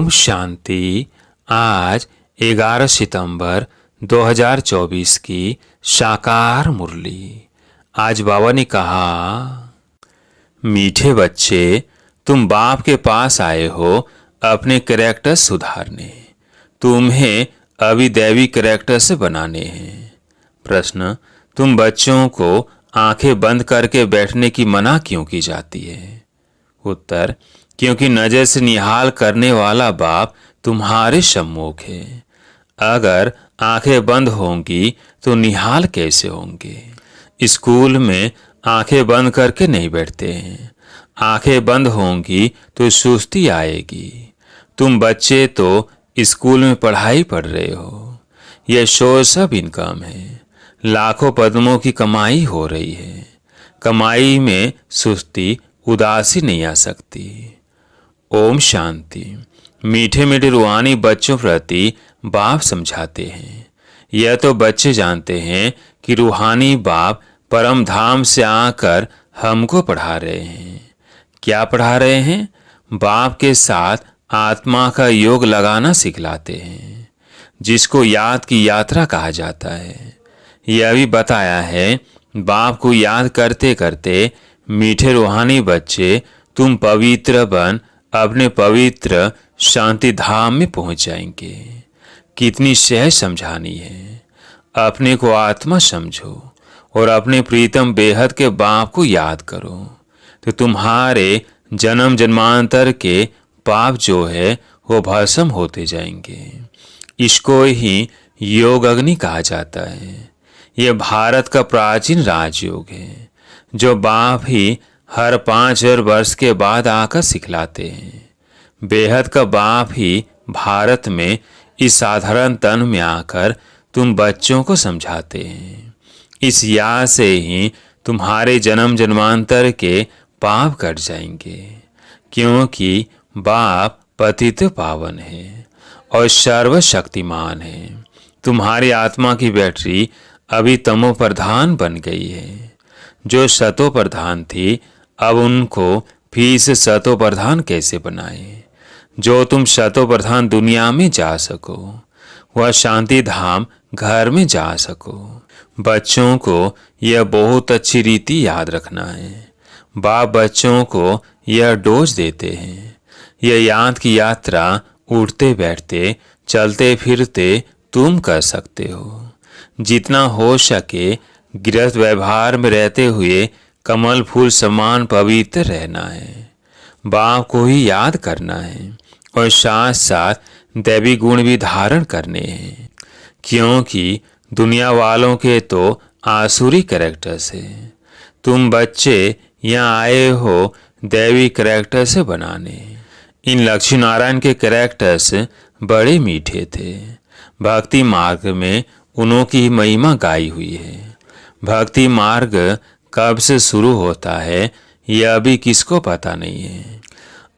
ओम शांति। आज 11 सितंबर 2024 की साकार मुरली। आज बाबा ने कहा, मीठे बच्चे, तुम बाप के पास आए हो अपने कैरेक्टर सुधारने। तुम्हें अभी दैवी कैरेक्टर से बनाने हैं। प्रश्न, तुम बच्चों को आंखें बंद करके बैठने की मना क्यों की जाती है? उत्तर, क्योंकि नजर से निहाल करने वाला बाप तुम्हारे सम्मुख है। अगर आंखें बंद होंगी तो निहाल कैसे होंगे? स्कूल में आंखें बंद करके नहीं बैठते हैं। आंखें बंद होंगी तो सुस्ती आएगी। तुम बच्चे तो स्कूल में पढ़ाई पढ़ रहे हो। यह सोर्स ऑफ इनकम है। लाखों पद्मों की कमाई हो रही है। कमाई में सुस्ती, उदासी नहीं आ सकती। ओम शांति। मीठे मीठे रूहानी बच्चों प्रति बाप समझाते हैं। यह तो बच्चे जानते हैं कि रूहानी बाप परम धाम से आकर हमको पढ़ा रहे हैं। क्या पढ़ा रहे हैं? बाप के साथ आत्मा का योग लगाना सिखलाते हैं, जिसको याद की यात्रा कहा जाता है। यह भी बताया है, बाप को याद करते करते मीठे रूहानी बच्चे तुम पवित्र बन अपने पवित्र शांति धाम में पहुंच जाएंगे। कितनी सहज समझानी है। अपने को आत्मा समझो और अपने प्रीतम बेहद के बाप को याद करो, तो तुम्हारे जन्म जन्मांतर के पाप जो है वो भस्म होते जाएंगे। इसको ही योग अग्नि कहा जाता है। यह भारत का प्राचीन राजयोग है, जो बाप ही हर 5000 वर्ष के बाद आकर सिखलाते हैं। बेहद का बाप ही भारत में इस साधारण तन में आकर तुम बच्चों को समझाते हैं। इस याद से ही तुम्हारे जन्म जन्मांतर के पाप कट जाएंगे, क्योंकि बाप पतित पावन है और सर्वशक्तिमान है। तुम्हारी आत्मा की बैटरी अभी तमो प्रधान बन गई है। जो सतो प्रधान थी, अब उनको फिर से सतो प्रधान कैसे बनाए? जो तुम सतो प्रधान दुनिया में जा सको, वह शांति धाम घर में जा सको। बच्चों को यह बहुत अच्छी रीति याद रखना है। बाप बच्चों को यह डोज देते हैं। यह याद की यात्रा उठते बैठते चलते फिरते तुम कर सकते हो। जितना हो सके गृहस्थ व्यवहार में रहते हुए कमल फूल समान पवित्र रहना है। बाप को ही याद करना है और साथ साथ दैवी गुण भी धारण करने हैं, क्योंकि दुनिया वालों के तो आसुरी कैरेक्टर्स है। तुम बच्चे यहाँ आए हो दैवी कैरेक्टर से बनाने। इन लक्ष्मी नारायण के कैरेक्टर्स बड़े मीठे थे। भक्ति मार्ग में उन्होंने महिमा गाई हुई है। भक्ति मार्ग कब से शुरू होता है यह अभी किसको पता नहीं है।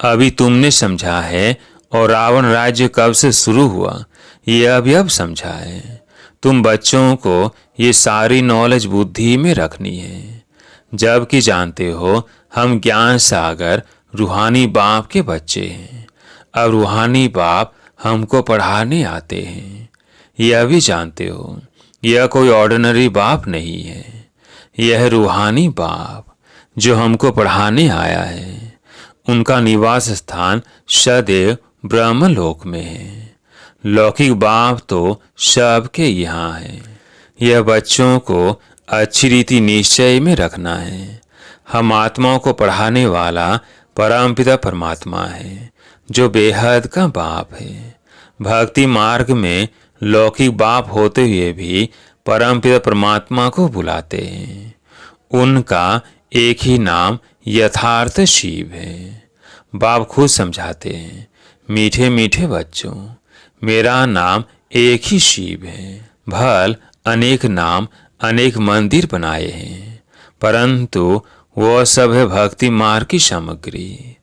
अभी तुमने समझा है। और रावण राज्य कब से शुरू हुआ यह अभी अब समझा है। तुम बच्चों को ये सारी नॉलेज बुद्धि में रखनी है, जबकि जानते हो हम ज्ञान सागर रूहानी बाप के बच्चे हैं। अब रूहानी बाप हमको पढ़ाने आते हैं। यह भी जानते हो यह कोई ऑर्डिनरी बाप नहीं है। यह रूहानी बाप जो हमको पढ़ाने आया है, उनका निवास स्थान सदैव ब्रह्मलोक में है। लौकिक बाप तो सबके यहाँ है। यह बच्चों को अच्छी रीति निश्चय में रखना है। हम आत्माओं को पढ़ाने वाला परमपिता परमात्मा है, जो बेहद का बाप है। भक्ति मार्ग में लौकिक बाप होते हुए भी परमपिता परमात्मा को बुलाते हैं। उनका एक ही नाम यथार्थ शिव है। बाप खुद समझाते हैं, मीठे मीठे बच्चों, मेरा नाम एक ही शिव है। भल अनेक नाम अनेक मंदिर बनाए हैं, परंतु वह सब है भक्ति मार्ग की सामग्री।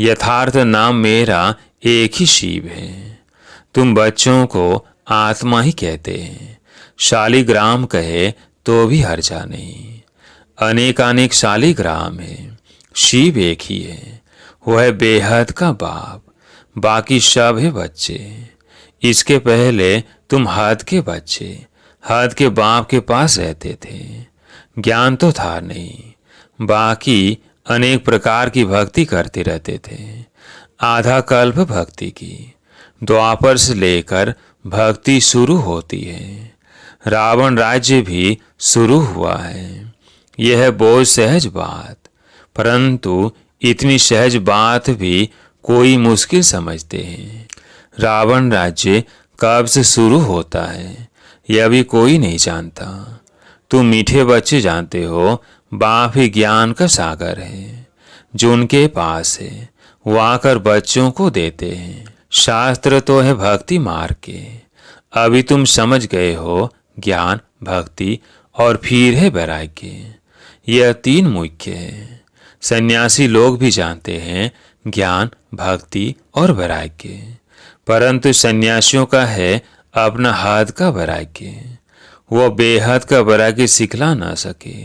यथार्थ नाम मेरा एक ही शिव है। तुम बच्चों को आत्मा ही कहते हैं। शालिग्राम कहे तो भी हर्जा नहीं। अनेकानेक शालिग्राम है, शिव एक ही है। वह है बेहद का बाप। बाकी सब है बच्चे। इसके पहले तुम हद के बच्चे, हद के बाप के पास रहते थे। ज्ञान तो था नहीं, बाकी अनेक प्रकार की भक्ति करते रहते थे। आधा कल्प भक्ति की, द्वापर से लेकर भक्ति शुरू होती है। रावण राज्य भी शुरू हुआ है। यह है बोझ सहज बात, परंतु इतनी सहज बात भी कोई मुश्किल समझते हैं। रावण राज्य कब से शुरू होता है यह भी कोई नहीं जानता। तुम मीठे बच्चे जानते हो, बाप ही ज्ञान का सागर है। जो उनके पास है वो आकर बच्चों को देते हैं। शास्त्र तो है भक्ति मार्ग के, अभी तुम समझ गए हो ज्ञान, भक्ति और फिर है वैराग्य। यह तीन मुख्य है। सन्यासी लोग भी जानते हैं ज्ञान, भक्ति और वैराग्य, परंतु सन्यासियों का है अपना हद का वैराग्य। वो बेहद का वैराग्य सिखला ना सके।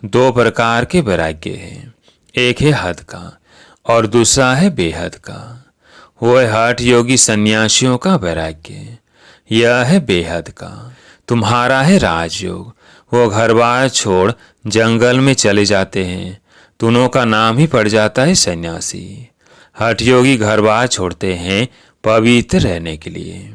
दो प्रकार के वैराग्य हैं, एक है हद का और दूसरा है बेहद का। वो है हठ योगी सन्यासियों का वैराग्य, यह है बेहद का। तुम्हारा है राजयोग, वो घर बार छोड़ जंगल में चले जाते हैं, दोनों का नाम ही पड़ जाता है सन्यासी। हठ योगी घर बार छोड़ते हैं पवित्र रहने के लिए,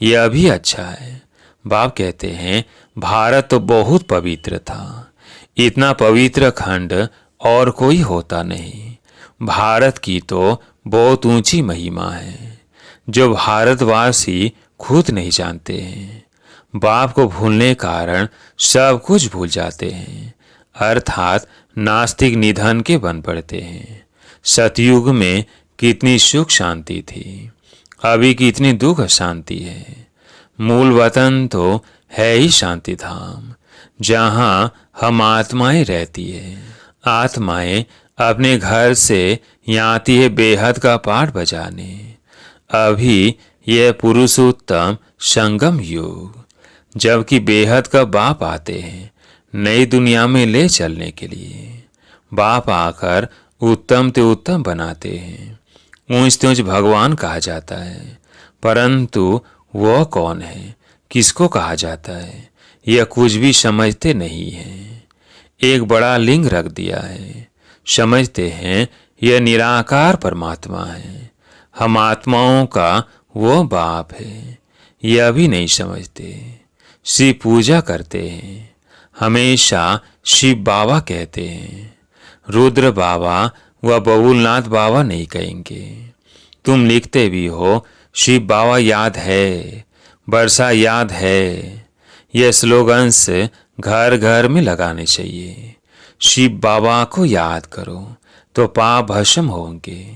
यह भी अच्छा है। बाप कहते हैं भारत तो बहुत पवित्र था, इतना पवित्र खंड और कोई होता नहीं। भारत की तो बहुत ऊंची महिमा है जो भारतवासी खुद नहीं जानते हैं। बाप को भूलने कारण सब कुछ भूल जाते हैं, अर्थात नास्तिक निधन के बन पड़ते हैं। सतयुग में कितनी सुख शांति थी, अभी कितनी दुख शांति है। मूल वतन तो है ही शांति धाम, जहाँ हम आत्माएं रहती है। आत्माएं अपने घर से यहाँ आती है बेहद का पाठ बजाने। अभी यह पुरुषोत्तम संगम युग, जबकि बेहद का बाप आते हैं नई दुनिया में ले चलने के लिए। बाप आकर उत्तम ते उत्तम बनाते हैं। ऊंच त्यूच भगवान कहा जाता है, परंतु वह कौन है, किसको कहा जाता है, यह कुछ भी समझते नहीं है। एक बड़ा लिंग रख दिया है, समझते हैं यह निराकार परमात्मा है, हम आत्माओं का वो बाप है, यह भी नहीं समझते। शिव पूजा करते हैं, हमेशा शिव बाबा कहते हैं, रुद्र बाबा व बबुलनाथ बाबा नहीं कहेंगे। तुम लिखते भी हो शिव बाबा याद है, वर्षा याद है। यह स्लोगन से घर घर में लगाने चाहिए। शिव बाबा को याद करो तो पाप भस्म होंगे,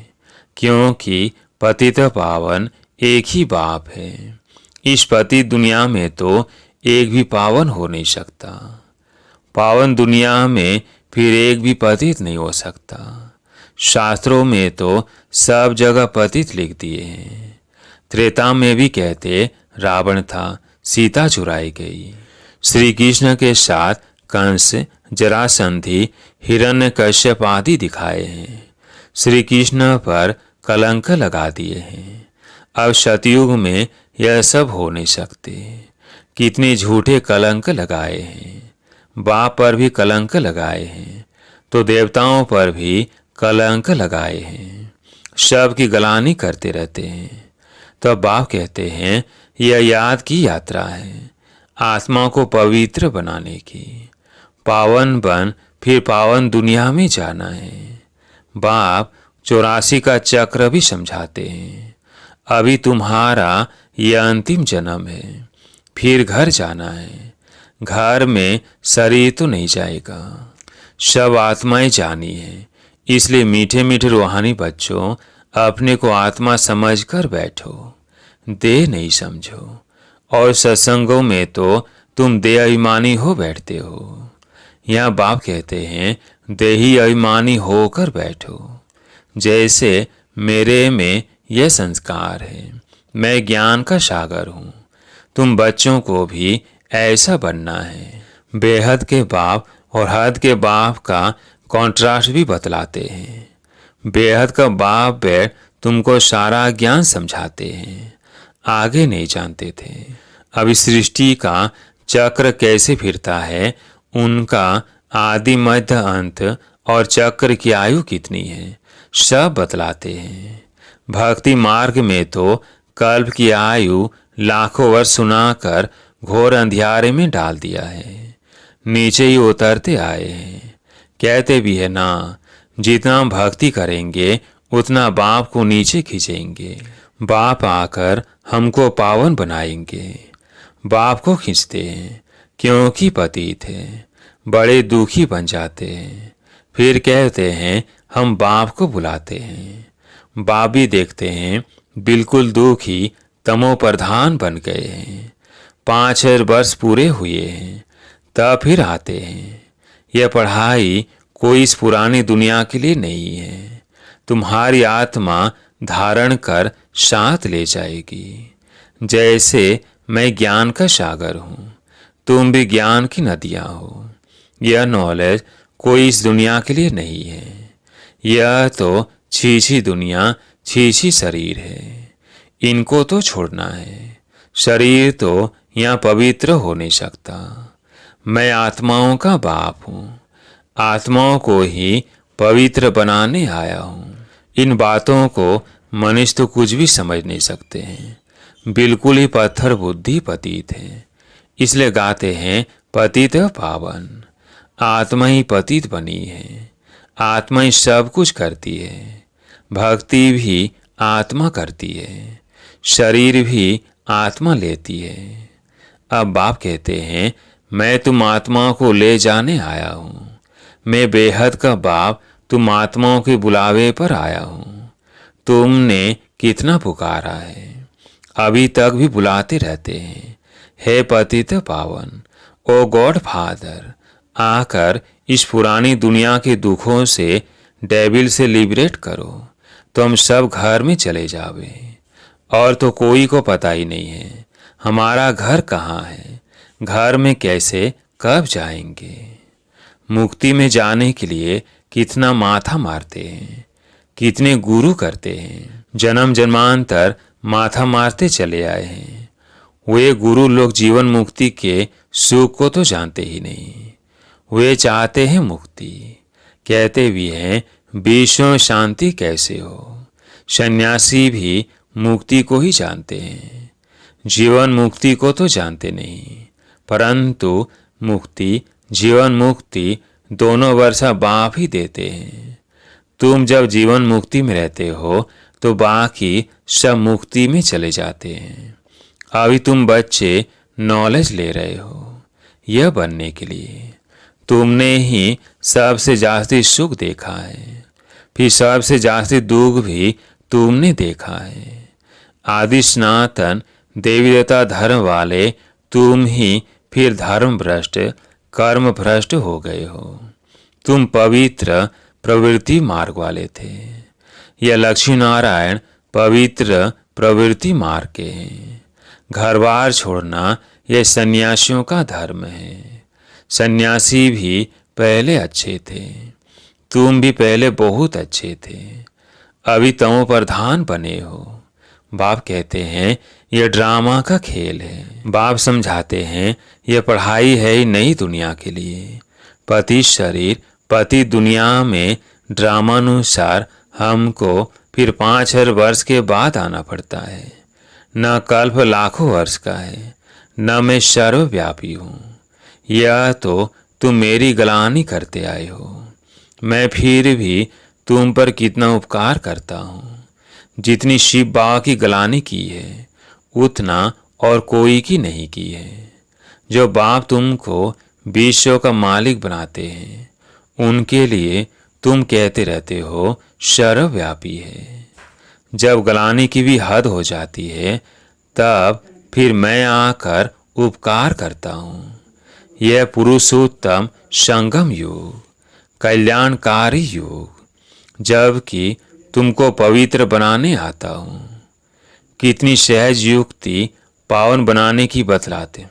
क्योंकि पतित पावन एक ही बाप है। इस पतित दुनिया में तो एक भी पावन हो नहीं सकता, पावन दुनिया में फिर एक भी पतित नहीं हो सकता। शास्त्रों में तो सब जगह पतित लिख दिए हैं। त्रेता में भी कहते रावण था, सीता चुराई गई। श्री कृष्ण के साथ कंस, जरासंधि, हिरण्यकश्यप आदि दिखाए हैं। श्री कृष्ण पर कलंक लगा दिए हैं। अब सतयुग में यह सब हो नहीं सकते। कितने झूठे कलंक लगाए हैं। बाप पर भी कलंक लगाए हैं, तो देवताओं पर भी कलंक लगाए हैं। सब की गलानी करते रहते हैं। तो बाप कहते हैं यह याद की यात्रा है, आत्मा को पवित्र बनाने की। पावन बन फिर पावन दुनिया में जाना है। बाप 84 का चक्र भी समझाते हैं। अभी तुम्हारा यह अंतिम जन्म है, फिर घर जाना है। घर में शरीर तो नहीं जाएगा, सब आत्माएं जानी है। इसलिए मीठे मीठे रूहानी बच्चों, अपने को आत्मा समझकर बैठो, देह नहीं समझो। और सत्संगों में तो तुम देह अभिमानी हो बैठते हो। यहाँ बाप कहते हैं देही अभिमानी होकर बैठो। जैसे मेरे में यह संस्कार है, मैं ज्ञान का सागर हूँ, तुम बच्चों को भी ऐसा बनना है। बेहद के बाप और हद के बाप का कॉन्ट्रास्ट भी बतलाते हैं। बेहद का बाप बैठ तुमको सारा ज्ञान समझाते हैं, आगे नहीं जानते थे। अभी सृष्टि का चक्र कैसे फिरता है, उनका आदि मध्य अंत और चक्र की आयु कितनी है, सब बतलाते हैं। भक्ति मार्ग में तो कल्प की आयु लाखों वर्ष सुनाकर घोर अंधियारे में डाल दिया है। नीचे ही उतरते आए हैं। कहते भी है ना, जितना भक्ति करेंगे उतना बाप को नीचे खींचेंगे। बाप आकर हमको पावन बनाएंगे। बाप को खींचते हैं क्योंकि पतित है, बड़े दुखी बन जाते हैं। फिर कहते हैं हम बाप को बुलाते हैं। बाप भी देखते हैं बिल्कुल दुखी तमो प्रधान बन गए हैं। 5 वर्ष पूरे हुए हैं, तब फिर आते हैं। यह पढ़ाई कोई इस पुरानी दुनिया के लिए नहीं है। तुम्हारी आत्मा धारण कर साथ ले जाएगी। जैसे मैं ज्ञान का सागर हूँ, तुम भी ज्ञान की नदियाँ हो। यह नॉलेज कोई इस दुनिया के लिए नहीं है। यह तो छीछी दुनिया, छीछी शरीर है। इनको तो छोड़ना है। शरीर तो यहाँ पवित्र हो नहीं सकता। मैं आत्माओं का बाप हूँ, आत्माओं को ही पवित्र बनाने आया हूँ। इन बातों को मनुष्य तो कुछ भी समझ नहीं सकते हैं। बिल्कुल ही पत्थर बुद्धि पतित है। इसलिए गाते हैं पतित पावन। आत्मा ही पतित बनी है। आत्मा ही सब कुछ करती है। भक्ति भी आत्मा करती है। शरीर भी आत्मा लेती है। अब बाप कहते हैं मैं तुम आत्माओं को ले जाने आया हूँ। मैं बेहद का बाप तुम आत्माओं के बुलावे पर आया हूँ। तुमने कितना पुकारा है, अभी तक भी बुलाते रहते हैं। हे पतित पावन, ओ गॉड फादर, आकर इस पुरानी दुनिया के दुखों से, डेविल से लिबरेट करो, तो हम सब घर में चले जावे। और तो कोई को पता ही नहीं है हमारा घर कहाँ है, घर में कैसे कब जाएंगे। मुक्ति में जाने के लिए कितना माथा मारते हैं, कितने गुरु करते हैं। जन्म जन्मांतर माथा मारते चले आए हैं। वे गुरु लोग जीवन मुक्ति के सुख को तो जानते ही नहीं। वे चाहते हैं मुक्ति। कहते भी हैं विश्व शांति कैसे हो। सन्यासी भी मुक्ति को ही जानते हैं, जीवन मुक्ति को तो जानते नहीं। परंतु मुक्ति, जीवन मुक्ति दोनों वर्षा बाप ही देते हैं। तुम जब जीवन मुक्ति में रहते हो तो बाकी सब मुक्ति में चले जाते हैं। अभी तुम बच्चे नॉलेज ले रहे हो यह बनने के लिए। तुमने ही सबसे जास्ती सुख देखा है, फिर सबसे जास्ती दुख भी तुमने देखा है। आदि सनातन देवी देवता धर्म वाले तुम ही फिर धर्म भ्रष्ट, कर्म भ्रष्ट हो गए हो। तुम पवित्र प्रवृत्ति मार्ग वाले थे। यह लक्ष्मी नारायण पवित्र प्रवृत्ति मार्ग के हैं। घर बार छोड़ना यह सन्यासियों का धर्म है। सन्यासी भी पहले अच्छे थे, तुम भी पहले बहुत अच्छे थे, अभी तमो प्रधान बने हो। बाप कहते हैं यह ड्रामा का खेल है। बाप समझाते हैं यह पढ़ाई है ही नई दुनिया के लिए। पति शरीर, पति दुनिया में ड्रामानुसार हमको फिर 5,000 वर्ष के बाद आना पड़ता है। न कल्प लाखों वर्ष का है, न मैं सर्वव्यापी हूँ। यह तो तुम मेरी गलानी करते आए हो। मैं फिर भी तुम पर कितना उपकार करता हूँ। जितनी शिव बाबा की गलानी की है उतना और कोई की नहीं की है। जो बाप तुमको विश्व का मालिक बनाते हैं उनके लिए तुम कहते रहते हो सर्वव्यापी है। जब गलानी की भी हद हो जाती है तब फिर मैं आकर उपकार करता हूँ। यह पुरुषोत्तम संगम योग, कल्याणकारी योग, जबकि तुमको पवित्र बनाने आता हूँ। कितनी सहज युक्ति पावन बनाने की बतलाते,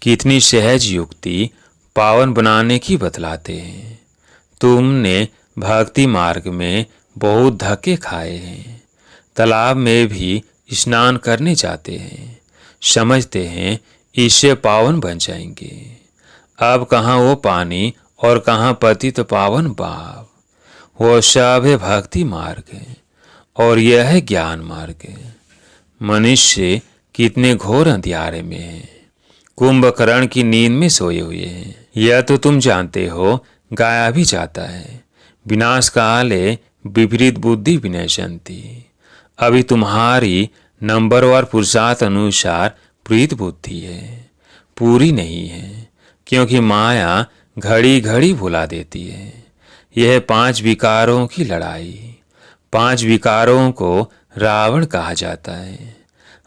कितनी सहज युक्ति पावन बनाने की बतलाते हैं। तुमने भक्ति मार्ग में बहुत धक्के खाए हैं, तालाब में भी स्नान करने जाते हैं, समझते हैं इससे पावन बन जाएंगे। अब कहाँ वो पानी और कहाँ पतित पावन बाप। वो सब है भक्ति मार्ग और यह है ज्ञान मार्ग। मनुष्य कितने घोर अंधियारे में है, कुंभकर्ण की नींद में सोए हुए हैं। यह तो तुम जानते हो, गाया भी जाता है, विनाश काले विपरीत बुद्धि विनश्यन्ति। अभी तुम्हारी नंबरवार पुरुषार्थ अनुसार प्रीत बुद्धि है, पूरी नहीं है, क्योंकि माया घड़ी घड़ी भुला देती है। यह 5 विकारों की लड़ाई। 5 विकारों को रावण कहा जाता है।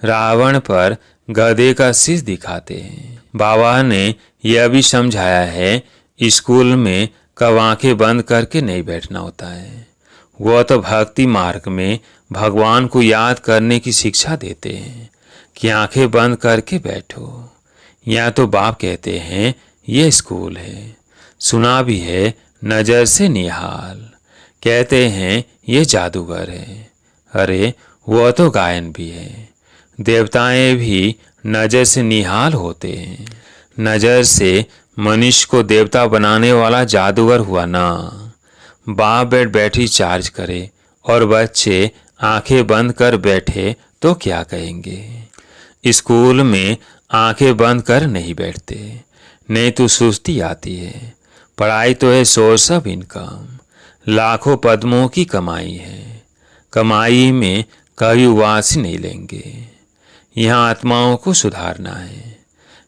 रावण पर गधे का शीश दिखाते हैं। बाबा ने यह भी समझाया है, स्कूल में कब आंखें बंद करके नहीं बैठना होता है। वह तो भक्ति मार्ग में भगवान को याद करने की शिक्षा देते हैं कि आंखें बंद करके बैठो। या तो बाप कहते हैं ये स्कूल है। सुना भी है नजर से निहाल। कहते हैं ये जादूगर है। अरे वह तो गायन भी है। देवताएं भी नजर से निहाल होते हैं। नजर से मनुष्य को देवता बनाने वाला जादूगर हुआ ना। बाप बेड बैठी चार्ज करे और बच्चे आंखें बंद कर बैठे तो क्या कहेंगे। स्कूल में आंखें बंद कर नहीं बैठते, नहीं तो सुस्ती आती है। पढ़ाई तो है सोर्स ऑफ इनकम, लाखों पद्मों की कमाई है। कमाई में कभी उबासी नहीं लेंगे। यहाँ आत्माओं को सुधारना है।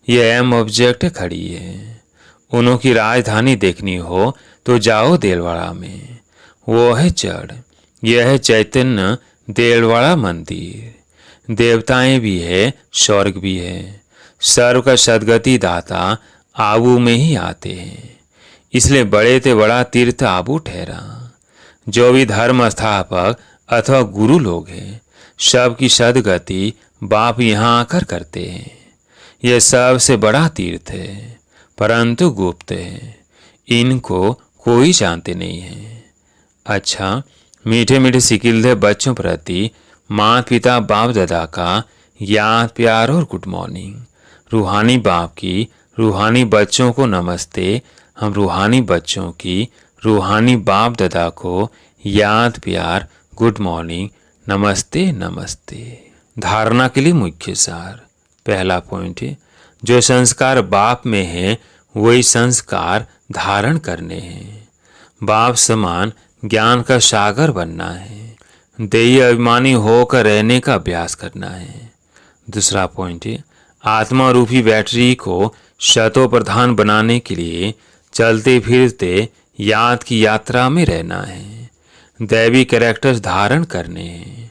यह एम ऑब्जेक्ट खड़ी है। उन्हों की राजधानी देखनी हो तो जाओ देलवाड़ा में, वो है जड़। यह है चैतन्य देलवाड़ा मंदिर। देवताएं भी है, स्वर्ग भी है। सर्व का सदगति दाता आबू में ही आते हैं, इसलिए बड़े ते बड़ा तीर्थ आबू ठहरा। जो भी धर्म स्थापक अथवा गुरु लोग हैं, सबकी सदगति बाप यहाँ आकर करते हैं। यह सबसे बड़ा तीर्थ है, परंतु गुप्त है। इनको कोई जानते नहीं है। अच्छा, मीठे मीठे सिकिलधे बच्चों प्रति माता पिता बाप दादा का याद प्यार और गुड मॉर्निंग। रूहानी बाप की रूहानी बच्चों को नमस्ते। हम रूहानी बच्चों की रूहानी बाप दादा को याद प्यार गुड मॉर्निंग, नमस्ते नमस्ते। धारणा के लिए मुख्य सार। पहला पॉइंट है, जो संस्कार बाप में है वही संस्कार धारण करने हैं। बाप समान ज्ञान का सागर बनना है। देही अभिमानी होकर रहने का अभ्यास करना है। दूसरा पॉइंट है, आत्मा रूपी बैटरी को शतो प्रधान बनाने के लिए चलते फिरते याद की यात्रा में रहना है। दैवी कैरेक्टर्स धारण करने हैं।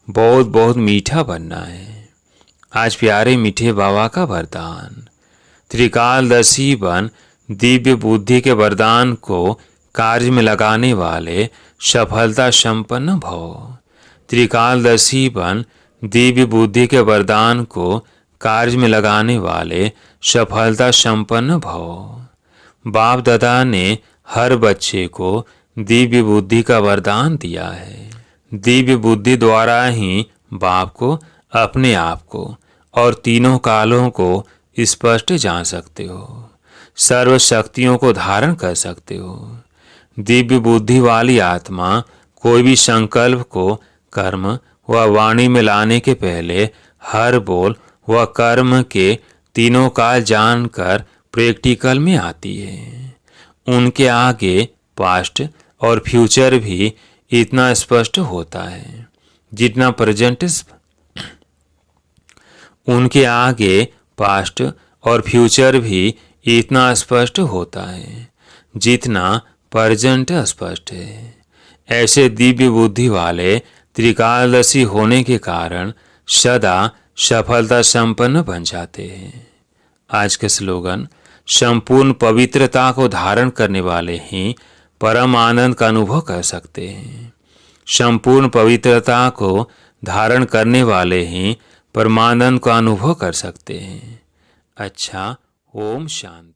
बहुत बहुत मीठा बनना है। आज प्यारे मीठे बाबा का वरदान, त्रिकालदर्शी बन दिव्य बुद्धि के वरदान को कार्य में लगाने वाले सफलता संपन्न भव। त्रिकालदर्शी बन दिव्य बुद्धि के वरदान को कार्य में लगाने वाले सफलता संपन्न भव। बाप दादा ने हर बच्चे को दिव्य बुद्धि का वरदान दिया है। दिव्य बुद्धि द्वारा ही बाप को, अपने आप को और तीनों कालों को स्पष्ट जान सकते हो। सर्व शक्तियों को धारण कर सकते हो। दिव्य बुद्धि वाली आत्मा कोई भी संकल्प को कर्म व वाणी में लाने के पहले हर बोल व कर्म के तीनों काल जानकर प्रैक्टिकल में आती है। उनके आगे पास्ट और फ्यूचर भी इतना स्पष्ट होता है जितना प्रेजेंट। उनके आगे पास्ट और फ्यूचर भी इतना स्पष्ट होता है जितना प्रेजेंट स्पष्ट है। ऐसे दिव्य बुद्धि वाले त्रिकालदर्शी होने के कारण सदा सफलता संपन्न बन जाते हैं। आज का स्लोगन, संपूर्ण पवित्रता को धारण करने वाले ही परम आनंद का अनुभव कर सकते हैं। संपूर्ण पवित्रता को धारण करने वाले ही परमानंद का अनुभव कर सकते हैं। अच्छा, ओम शांति।